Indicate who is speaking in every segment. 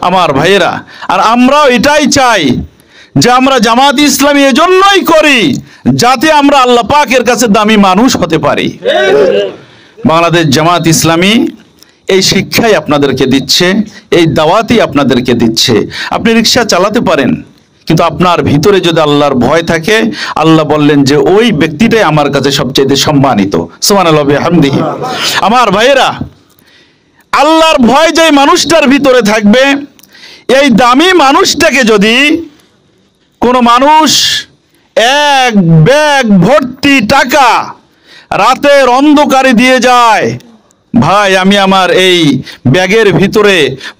Speaker 1: আমার ভাইয়েরা, আর আমরাও এটাই চাই যে আমরা জামাত ইসলামী এজন্যই করি যাতে আমরা আল্লাহ পাকের কাছে দামি মানুষ হতে পারি। বাংলাদেশ জামাত ইসলামী এই শিক্ষাই আপনাদেরকে দিচ্ছে, এই দাওয়াতই আপনাদেরকে দিচ্ছে। আপনি রিকশা চালাতে পারেন, কিন্তু আপনার ভিতরে যদি আল্লাহর ভয় থাকে, আল্লাহ বললেন যে ওই ব্যক্তিটাই আমার কাছে সবচেয়ে সম্মানিত। সুবহানাল্লাহ ওয়া বিহামদিহি। আমার ভাইয়েরা, আল্লাহর ভয় যে মানুষটার ভিতরে থাকবে, এই দামি মানুষটাকে যদি কোনো মানুষ এক ব্যাগ ভর্তি টাকা রাতের অন্ধকারে দিয়ে যায়, ভাই আমি আমার এই ব্যাগের ভিতরে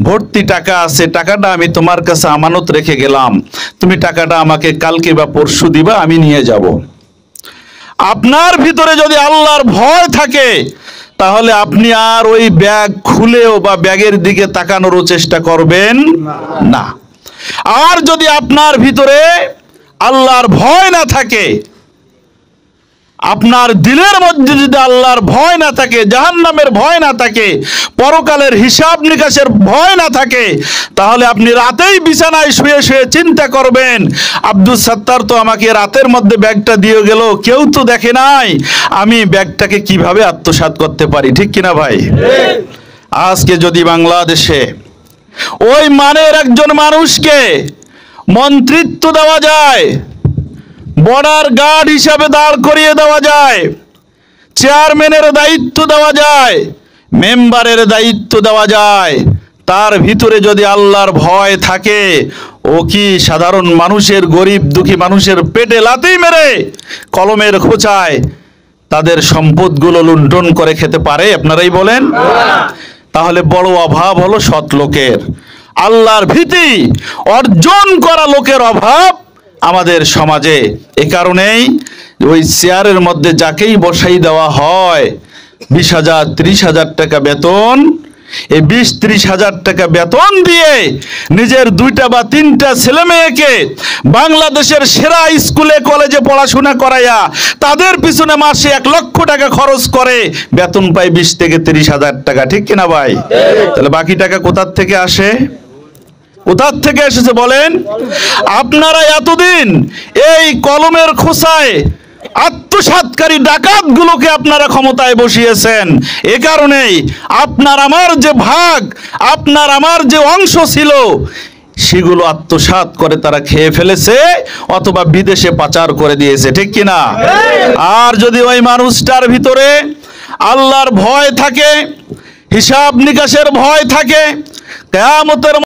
Speaker 1: ভর্তি টাকা আছে, টাকাটা আমি তোমার কাছে আমানত রেখে গেলাম, তুমি টাকাটা আমাকে কালকে বা পরশু দিবা, আমি নিয়ে যাব। আপনার ভিতরে যদি আল্লাহর ভয় থাকে, তাহলে আপনি আর ওই ব্যাগ খুলেও বা ব্যাগের দিকে তাকানোরও চেষ্টা করবেন না। আর যদি আপনার ভিতরে আল্লাহর ভয় না থাকে, আপনার দিলের মধ্যে যদি আল্লাহর ভয় না থাকে, জাহান্নামের ভয় না থাকে, পরকালের হিসাব নিকাশের ভয় না থাকে, তাহলে আপনি রাতেই বিছানায় শুয়ে শুয়ে চিন্তা করবেন, আব্দুল সাত্তার তো আমাকে রাতের মধ্যে ব্যাগটা দিয়ে গেল, কেউ তো দেখে নাই, আমি ব্যাগটাকে কিভাবে আত্মসাৎ করতে পারি। ঠিক কিনা ভাই? আজকে যদি বাংলাদেশে ওই মানের একজন মানুষকে মন্ত্রিত্ব দেওয়া যায়, বর্ডার গার্ড হিসাবে দাঁড় করিয়ে দেওয়া যায়, চেয়ারম্যানের দায়িত্ব দেওয়া যায়, মেম্বারের দায়িত্ব দেওয়া যায়, তার ভিতরে যদি আল্লাহর ভয় থাকে, ও কি সাধারণ মানুষের, গরিব দুঃখী মানুষের পেটে লাথি মেরে কলমের খোঁচায় তাদের সম্পদগুলো লুণ্ঠন করে খেতে পারে? আপনারাই বলেন। তাহলে বড় অভাব হলো সৎ লোকের, আল্লাহর ভীতি অর্জন করা লোকের অভাব আমাদের সমাজে। এ কারণেই ওই চেয়ারের মধ্যে যাকেই বসাই দেওয়া হয়, 20,000 30,000 টাকা বেতন, এই 20-30,000 টাকা বেতন দিয়ে নিজের 2টা বা 3টা ছেলে মেয়েকে বাংলাদেশের সেরা স্কুলে কলেজে পড়াশোনা করাইয়া তাদের পিছনে মাসে 1 লক্ষ টাকা খরচ করে, বেতন পায় 20 থেকে 30,000 টাকা। ঠিক কিনা ভাই? তাহলে বাকি টাকা কোথার থেকে আসে? কোথার থেকে এসেছে বলেন? আপনারা এতদিন এই কলমের খোঁচায় আত্মসাৎকারী ডাকাতগুলোকে আপনারা ক্ষমতায় বসিয়েছেন। এ কারণেই আপনার আমার যে ভাগ, আপনার আমার যে অংশ ছিল, সেগুলো আত্মসাৎ করে তারা খেয়ে ফেলেছে অথবা বিদেশে পাচার করে দিয়েছে। ঠিক কিনা? আর যদি ওই মানুষটার ভিতরে আল্লাহর ভয় থাকে, হিসাব নিকাশের ভয় থাকে, কিয়ামতের